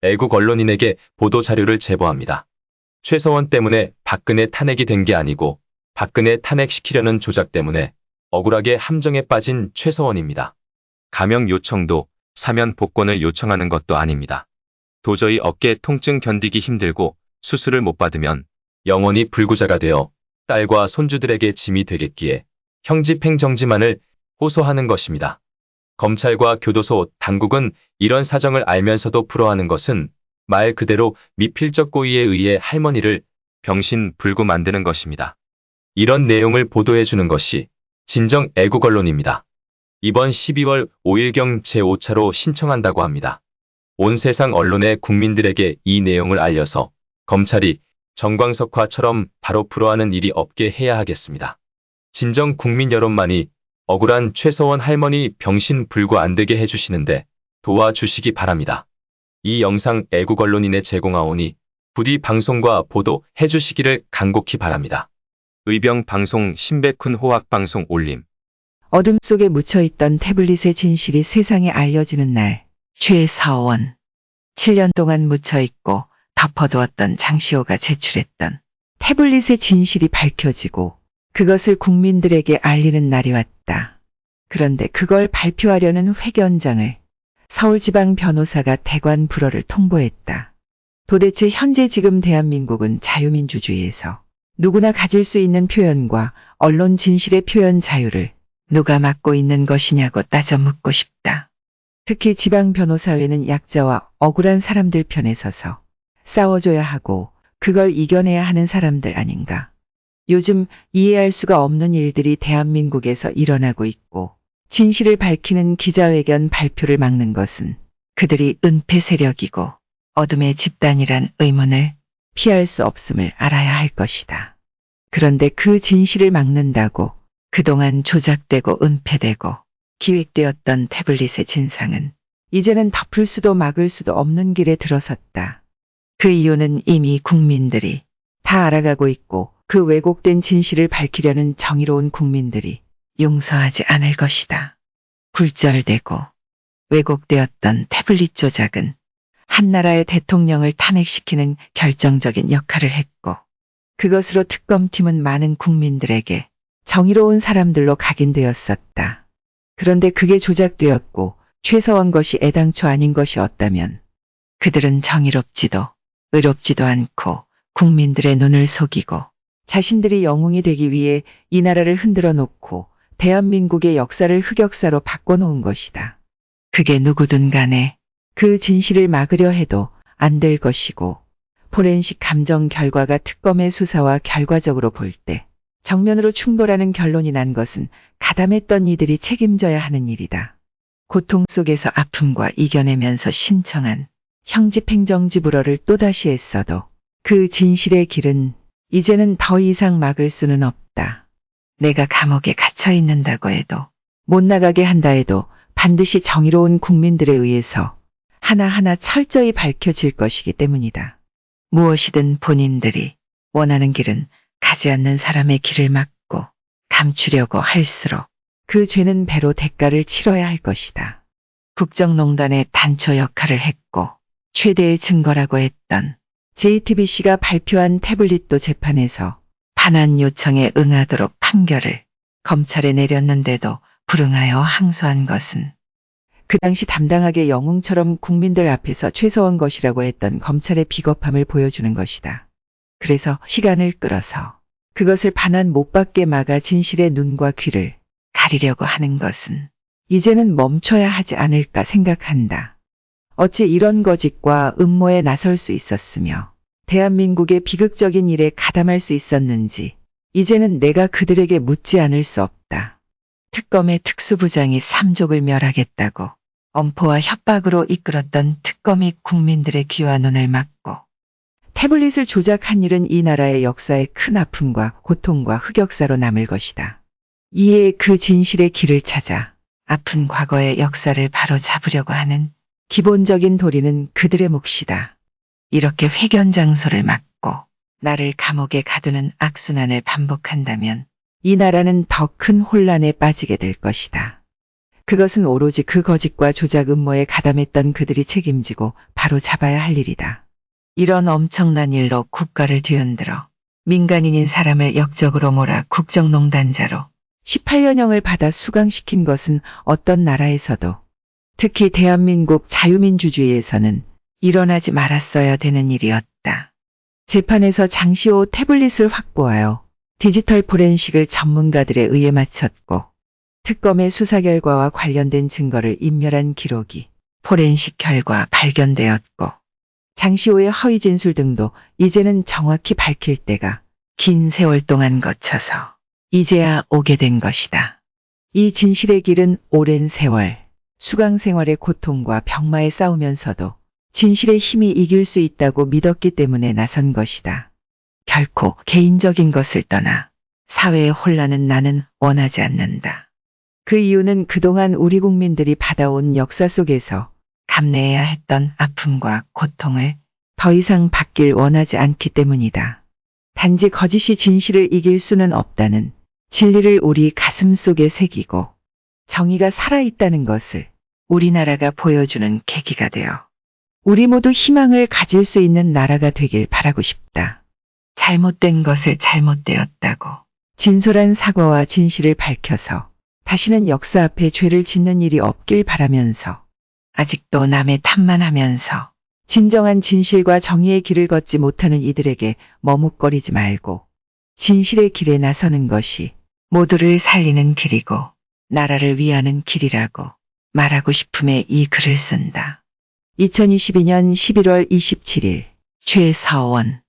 애국 언론인에게 보도자료를 제보합니다. 최서원 때문에 박근혜 탄핵이 된 게 아니고 박근혜 탄핵시키려는 조작 때문에 억울하게 함정에 빠진 최서원입니다. 가명 요청도 사면 복권을 요청하는 것도 아닙니다. 도저히 어깨 통증 견디기 힘들고 수술을 못 받으면 영원히 불구자가 되어 딸과 손주들에게 짐이 되겠기에 형집행정지만을 호소하는 것입니다. 검찰과 교도소, 당국은 이런 사정을 알면서도 불허하는 것은 말 그대로 미필적 고의에 의해 할머니를 병신불구 만드는 것입니다. 이런 내용을 보도해주는 것이 진정 애국 언론입니다. 이번 12월 5일경 제5차로 신청한다고 합니다. 온 세상 언론에 국민들에게 이 내용을 알려서 검찰이 정광석화처럼 바로 불허하는 일이 없게 해야 하겠습니다. 진정 국민 여론만이 억울한 최서원 할머니 병신불구 안 되게 해주시는데 도와주시기 바랍니다. 이 영상 애국 언론인에 제공하오니 부디 방송과 보도 해주시기를 간곡히 바랍니다. 의병 방송 신백훈 호학 방송 올림. 어둠 속에 묻혀있던 태블릿의 진실이 세상에 알려지는 날, 최서원. 7년 동안 묻혀있고 덮어두었던 장시호가 제출했던 태블릿의 진실이 밝혀지고 그것을 국민들에게 알리는 날이 왔다. 그런데 그걸 발표하려는 회견장을 서울지방 변호사가 대관 불허를 통보했다. 도대체 현재 지금 대한민국은 자유민주주의에서 누구나 가질 수 있는 표현과 언론 진실의 표현 자유를 누가 막고 있는 것이냐고 따져 묻고 싶다. 특히 지방 변호사회는 약자와 억울한 사람들 편에 서서 싸워줘야 하고 그걸 이겨내야 하는 사람들 아닌가. 요즘 이해할 수가 없는 일들이 대한민국에서 일어나고 있고 진실을 밝히는 기자회견 발표를 막는 것은 그들이 은폐 세력이고 어둠의 집단이란 의문을 피할 수 없음을 알아야 할 것이다. 그런데 그 진실을 막는다고 그동안 조작되고 은폐되고 기획되었던 태블릿의 진상은 이제는 덮을 수도 막을 수도 없는 길에 들어섰다. 그 이유는 이미 국민들이 다 알아가고 있고 그 왜곡된 진실을 밝히려는 정의로운 국민들이 용서하지 않을 것이다. 굴절되고 왜곡되었던 태블릿 조작은 한 나라의 대통령을 탄핵시키는 결정적인 역할을 했고 그것으로 특검팀은 많은 국민들에게 정의로운 사람들로 각인되었었다. 그런데 그게 조작되었고 최서원 것이 애당초 아닌 것이었다면 그들은 정의롭지도 의롭지도 않고 국민들의 눈을 속이고 자신들이 영웅이 되기 위해 이 나라를 흔들어 놓고 대한민국의 역사를 흑역사로 바꿔놓은 것이다. 그게 누구든 간에 그 진실을 막으려 해도 안 될 것이고 포렌식 감정 결과가 특검의 수사와 결과적으로 볼 때 정면으로 충돌하는 결론이 난 것은 가담했던 이들이 책임져야 하는 일이다. 고통 속에서 아픔과 이겨내면서 신청한 형집행정지 불허를 또다시 했어도 그 진실의 길은 이제는 더 이상 막을 수는 없다. 내가 감옥에 갇혀 있는다고 해도 못 나가게 한다 해도 반드시 정의로운 국민들에 의해서 하나하나 철저히 밝혀질 것이기 때문이다. 무엇이든 본인들이 원하는 길은 가지 않는 사람의 길을 막고 감추려고 할수록 그 죄는 배로 대가를 치러야 할 것이다. 국정농단의 단초 역할을 했고 최대의 증거라고 했던 JTBC가 발표한 태블릿도 재판에서 반환 요청에 응하도록 판결을 검찰에 내렸는데도 불응하여 항소한 것은 그 당시 담당하게 영웅처럼 국민들 앞에서 최서원 것이라고 했던 검찰의 비겁함을 보여주는 것이다. 그래서 시간을 끌어서 그것을 반환 못 받게 막아 진실의 눈과 귀를 가리려고 하는 것은 이제는 멈춰야 하지 않을까 생각한다. 어찌 이런 거짓과 음모에 나설 수 있었으며 대한민국의 비극적인 일에 가담할 수 있었는지 이제는 내가 그들에게 묻지 않을 수 없다. 특검의 특수부장이 삼족을 멸하겠다고 엄포와 협박으로 이끌었던 특검이 국민들의 귀와 눈을 막고 태블릿을 조작한 일은 이 나라의 역사에 큰 아픔과 고통과 흑역사로 남을 것이다. 이에 그 진실의 길을 찾아 아픈 과거의 역사를 바로잡으려고 하는 기본적인 도리는 그들의 몫이다. 이렇게 회견 장소를 막고 나를 감옥에 가두는 악순환을 반복한다면 이 나라는 더 큰 혼란에 빠지게 될 것이다. 그것은 오로지 그 거짓과 조작 음모에 가담했던 그들이 책임지고 바로 잡아야 할 일이다. 이런 엄청난 일로 국가를 뒤흔들어 민간인인 사람을 역적으로 몰아 국정농단자로 18년형을 받아 수강시킨 것은 어떤 나라에서도, 특히 대한민국 자유민주주의에서는 일어나지 말았어야 되는 일이었다. 재판에서 장시호 태블릿을 확보하여 디지털 포렌식을 전문가들에 의해 마쳤고, 특검의 수사 결과와 관련된 증거를 인멸한 기록이 포렌식 결과 발견되었고, 장시호의 허위 진술 등도 이제는 정확히 밝힐 때가 긴 세월 동안 거쳐서 이제야 오게 된 것이다. 이 진실의 길은 오랜 세월, 수강 생활의 고통과 병마에 싸우면서도 진실의 힘이 이길 수 있다고 믿었기 때문에 나선 것이다. 결코 개인적인 것을 떠나 사회의 혼란은 나는 원하지 않는다. 그 이유는 그동안 우리 국민들이 받아온 역사 속에서 감내해야 했던 아픔과 고통을 더 이상 받길 원하지 않기 때문이다. 단지 거짓이 진실을 이길 수는 없다는 진리를 우리 가슴 속에 새기고 정의가 살아있다는 것을 우리나라가 보여주는 계기가 되어 우리 모두 희망을 가질 수 있는 나라가 되길 바라고 싶다. 잘못된 것을 잘못되었다고 진솔한 사과와 진실을 밝혀서 다시는 역사 앞에 죄를 짓는 일이 없길 바라면서, 아직도 남의 탓만 하면서 진정한 진실과 정의의 길을 걷지 못하는 이들에게 머뭇거리지 말고 진실의 길에 나서는 것이 모두를 살리는 길이고 나라를 위하는 길이라고 말하고 싶음에 이 글을 쓴다. 2022년 11월 27일 최서원.